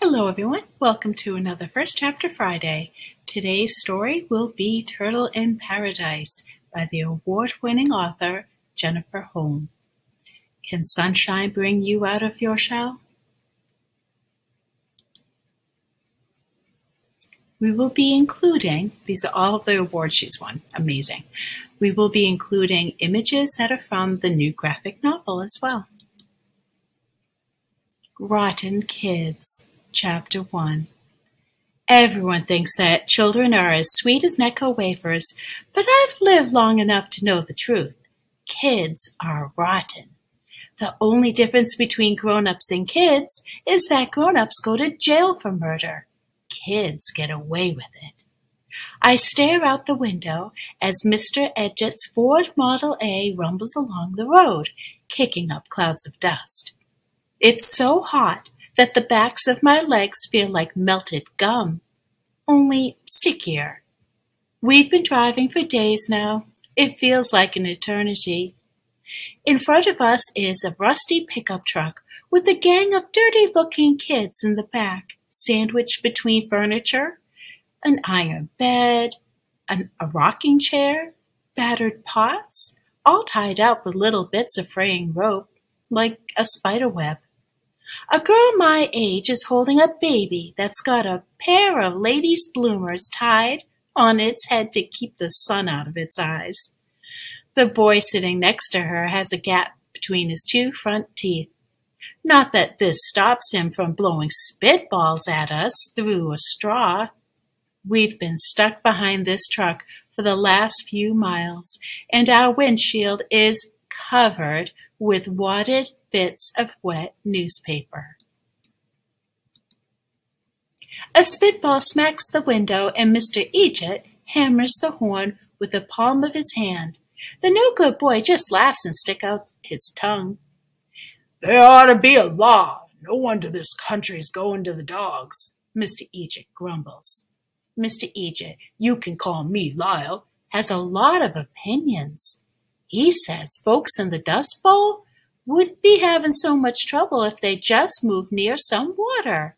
Hello everyone, welcome to another First Chapter Friday. Today's story will be Turtle in Paradise by the award-winning author Jennifer Holm. Can sunshine bring you out of your shell? We will be including, these are all the awards she's won, amazing. We will be including images that are from the new graphic novel as well. Rotten Kids. Chapter 1. Everyone thinks that children are as sweet as Necco wafers, but I've lived long enough to know the truth. Kids are rotten. The only difference between grown-ups and kids is that grown-ups go to jail for murder. Kids get away with it. I stare out the window as Mr. Edgett's Ford Model A rumbles along the road, kicking up clouds of dust. It's so hot that the backs of my legs feel like melted gum, only stickier. We've been driving for days now. It feels like an eternity. In front of us is a rusty pickup truck with a gang of dirty-looking kids in the back, sandwiched between furniture, an iron bed, a rocking chair, battered pots, all tied up with little bits of fraying rope, like a spider web. A girl my age is holding a baby that's got a pair of ladies' bloomers tied on its head to keep the sun out of its eyes. The boy sitting next to her has a gap between his two front teeth. Not that this stops him from blowing spitballs at us through a straw. We've been stuck behind this truck for the last few miles, and our windshield is covered with wadded bits of wet newspaper. A spitball smacks the window, and Mr. Edgett hammers the horn with the palm of his hand. The no-good boy just laughs and sticks out his tongue. There ought to be a law. No one to this country's going to the dogs, Mr. Edgett grumbles. Mr. Edgett, you can call me Lyle, has a lot of opinions. He says folks in the Dust Bowl wouldn't be having so much trouble if they just moved near some water.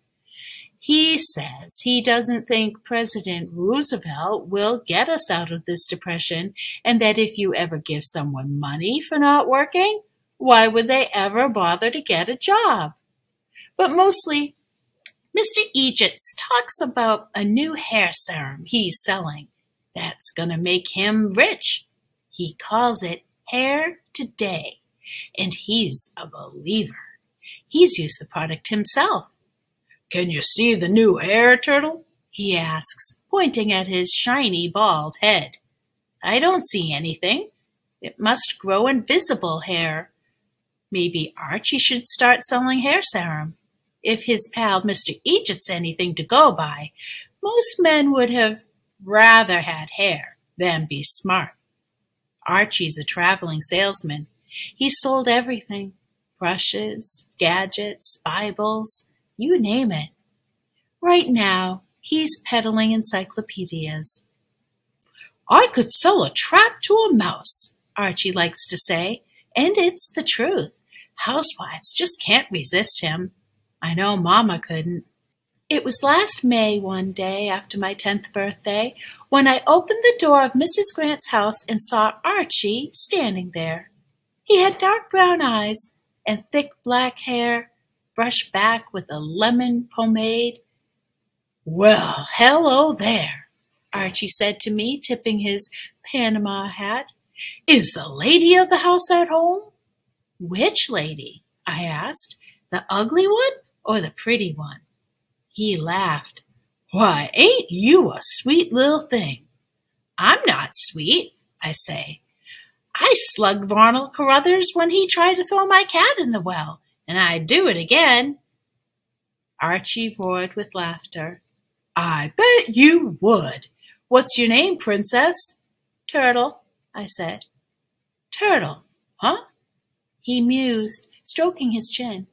He says he doesn't think President Roosevelt will get us out of this depression, and that if you ever give someone money for not working, why would they ever bother to get a job? But mostly, Mr. Edgett talks about a new hair serum he's selling that's going to make him rich. He calls it Hair Today, and he's a believer. He's used the product himself. Can you see the new hair, Turtle? He asks, pointing at his shiny bald head. I don't see anything. It must grow invisible hair. Maybe Archie should start selling hair serum. If his pal Mr. Edgett's anything to go by, most men would have rather had hair than be smart. Archie's a traveling salesman. He sold everything, brushes, gadgets, Bibles, you name it. Right now, he's peddling encyclopedias. I could sell a trap to a mouse, Archie likes to say, and it's the truth. Housewives just can't resist him. I know Mama couldn't. It was last May one day after my 10th birthday when I opened the door of Mrs. Grant's house and saw Archie standing there. He had dark brown eyes and thick black hair, brushed back with a lemon pomade. Well, hello there, Archie said to me, tipping his Panama hat. Is the lady of the house at home? Which lady? I asked. The ugly one or the pretty one? He laughed. Why, ain't you a sweet little thing? I'm not sweet, I say. I slugged Ronald Carruthers when he tried to throw my cat in the well, and I'd do it again. Archie roared with laughter. I bet you would. What's your name, Princess? Turtle, I said. Turtle, huh? He mused, stroking his chin.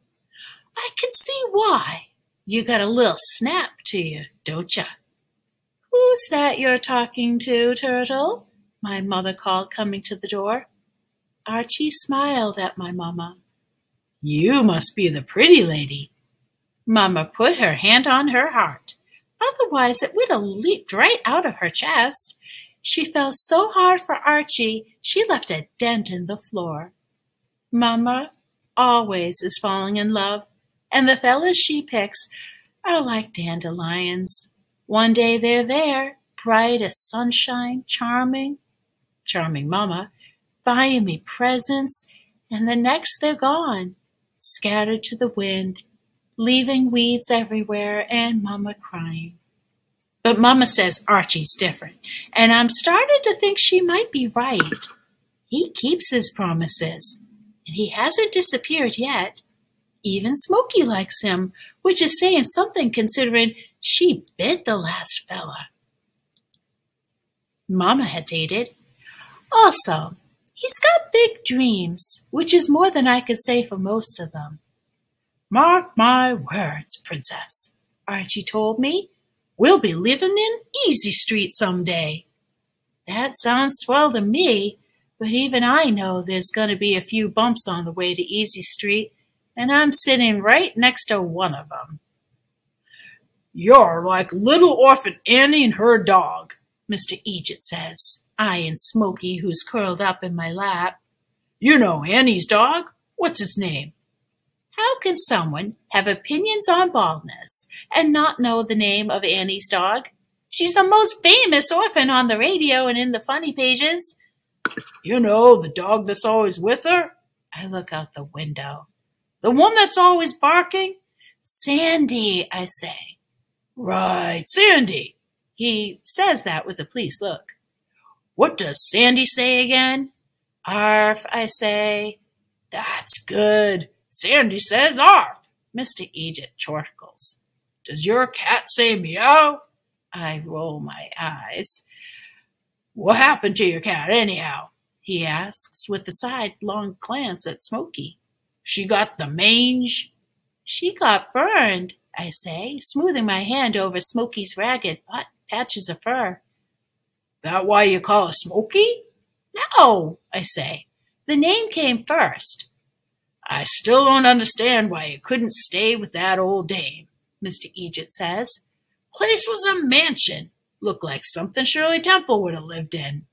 I can see why. You got a little snap to you, don't ya? Who's that you're talking to, Turtle? My mother called, coming to the door. Archie smiled at my mamma. You must be the pretty lady. Mama put her hand on her heart. Otherwise it would have leaped right out of her chest. She fell so hard for Archie, she left a dent in the floor. Mama always is falling in love, and the fellas she picks are like dandelions. One day they're there, bright as sunshine, charming Mama, buying me presents, and the next they're gone, scattered to the wind, leaving weeds everywhere and Mama crying. But Mama says Archie's different, and I'm starting to think she might be right. He keeps his promises, and he hasn't disappeared yet. Even Smokey likes him, which is saying something considering she bit the last fella Mama had dated. Also, he's got big dreams, which is more than I could say for most of them. Mark my words, Princess, Archie told me. We'll be living in Easy Street someday. That sounds swell to me, but even I know there's going to be a few bumps on the way to Easy Street, and I'm sitting right next to one of them. You're like little orphan Annie and her dog, Mr. Egypt says, eyeing Smokey, who's curled up in my lap. You know Annie's dog? What's its name? How can someone have opinions on baldness and not know the name of Annie's dog? She's the most famous orphan on the radio and in the funny pages. You know the dog that's always with her? I look out the window. The one that's always barking? Sandy, I say. Right, Sandy. He says that with a pleased look. What does Sandy say again? Arf, I say. That's good. Sandy says arf. Mr. Egypt chortles. Does your cat say meow? I roll my eyes. What happened to your cat anyhow? He asks with a sidelong glance at Smokey. She got the mange? She got burned, I say, smoothing my hand over Smokey's ragged patches of fur. That why you call her Smokey? No, I say. The name came first. I still don't understand why you couldn't stay with that old dame, Mr. Egypt says. Place was a mansion. Looked like something Shirley Temple would have lived in.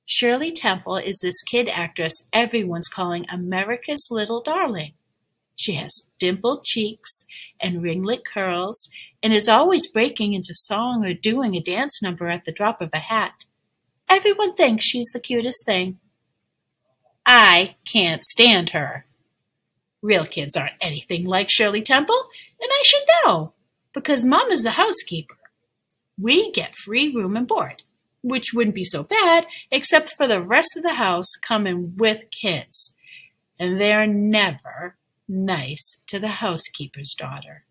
Shirley Temple is this kid actress everyone's calling America's little darling. She has dimpled cheeks and ringlet curls and is always breaking into song or doing a dance number at the drop of a hat. Everyone thinks she's the cutest thing. I can't stand her. Real kids aren't anything like Shirley Temple, and I should know, because Mama's the housekeeper. We get free room and board, which wouldn't be so bad except for the rest of the house coming with kids, and they're never nice to the housekeeper's daughter.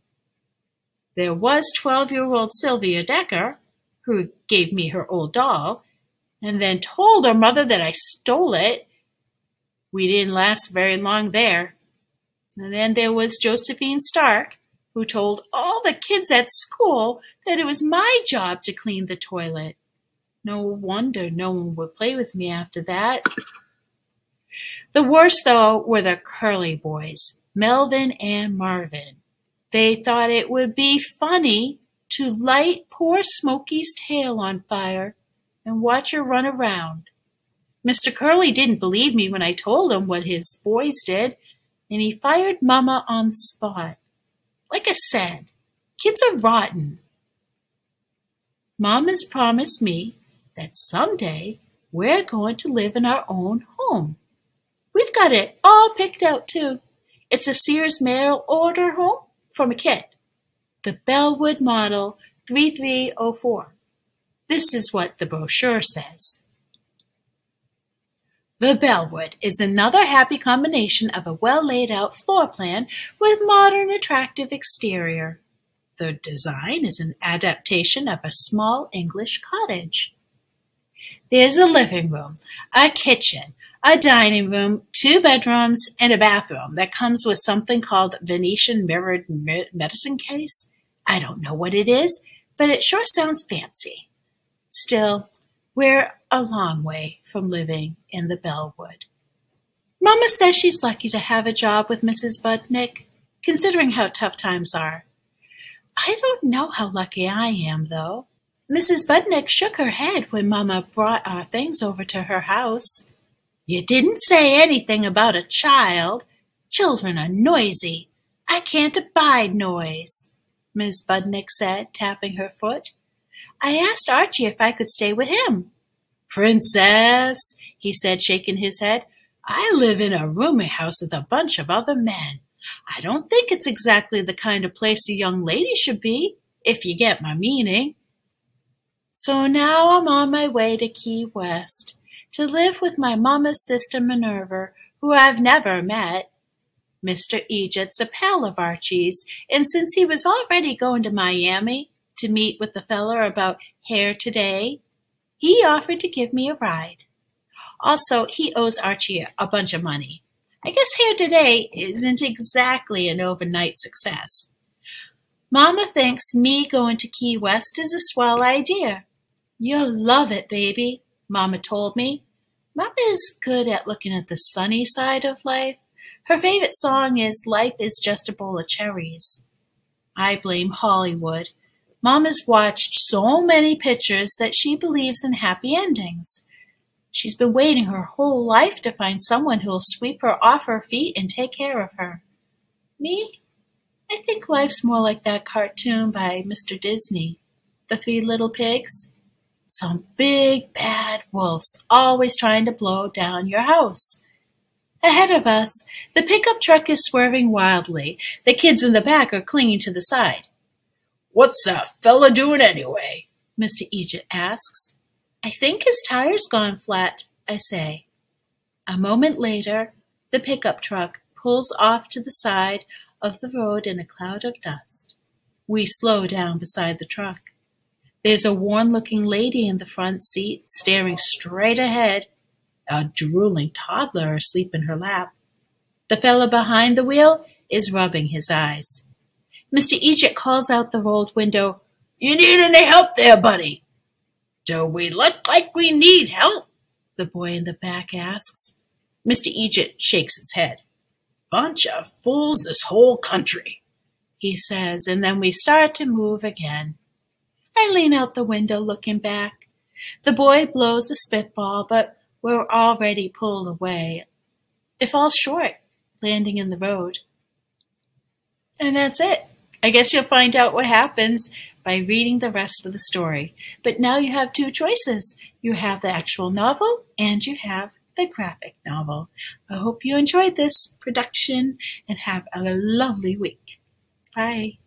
There was 12-year-old Sylvia Decker, who gave me her old doll, and then told her mother that I stole it. We didn't last very long there. And then there was Josephine Stark, who told all the kids at school that it was my job to clean the toilet. No wonder no one would play with me after that. The worst, though, were the Curly boys, Melvin and Marvin. They thought it would be funny to light poor Smokey's tail on fire and watch her run around. Mr. Curly didn't believe me when I told him what his boys did, and he fired Mama on the spot. Like I said, kids are rotten. Mama's promised me that someday we're going to live in our own home. We've got it all picked out, too. It's a Sears mail order home from a kid. The Bellwood Model 3304. This is what the brochure says. The Bellwood is another happy combination of a well-laid-out floor plan with modern, attractive exterior. The design is an adaptation of a small English cottage. There's a living room, a kitchen, a dining room, 2 bedrooms, and a bathroom that comes with something called Venetian mirrored medicine case. I don't know what it is, but it sure sounds fancy. Still, we're a long way from living in the Bellwood. Mama says she's lucky to have a job with Mrs. Budnick, considering how tough times are. I don't know how lucky I am, though. Mrs. Budnick shook her head when Mama brought our things over to her house. You didn't say anything about a child. Children are noisy. I can't abide noise, Miss Budnick said, tapping her foot. I asked Archie if I could stay with him. Princess, he said, shaking his head, I live in a rooming house with a bunch of other men. I don't think it's exactly the kind of place a young lady should be, if you get my meaning. So now I'm on my way to Key West, to live with my mama's sister Minerva, who I've never met. Mr. Egypt's a pal of Archie's, and since he was already going to Miami to meet with the feller about Hair Today, he offered to give me a ride. Also, he owes Archie a bunch of money. I guess Hair Today isn't exactly an overnight success. Mama thinks me going to Key West is a swell idea. You'll love it, baby, Mama told me. Mama is good at looking at the sunny side of life. Her favorite song is Life is Just a Bowl of Cherries. I blame Hollywood. Mama's watched so many pictures that she believes in happy endings. She's been waiting her whole life to find someone who'll sweep her off her feet and take care of her. Me? I think life's more like that cartoon by Mr. Disney, The Three Little Pigs. Some big, bad wolves always trying to blow down your house. Ahead of us, the pickup truck is swerving wildly. The kids in the back are clinging to the side. What's that fella doing anyway? Mr. Egypt asks. I think his tire's gone flat, I say. A moment later, the pickup truck pulls off to the side of the road in a cloud of dust. We slow down beside the truck. There's a worn-looking lady in the front seat, staring straight ahead, a drooling toddler asleep in her lap. The fellow behind the wheel is rubbing his eyes. Mr. Egypt calls out the rolled window, You need any help there, buddy? Do we look like we need help? The boy in the back asks. Mr. Egypt shakes his head. Bunch of fools, this whole country, he says, and then we start to move again. I lean out the window looking back. The boy blows a spitball, but we're already pulled away. It falls short, landing in the road. And that's it. I guess you'll find out what happens by reading the rest of the story. But now you have two choices. You have the actual novel and you have the graphic novel. I hope you enjoyed this production and have a lovely week. Bye.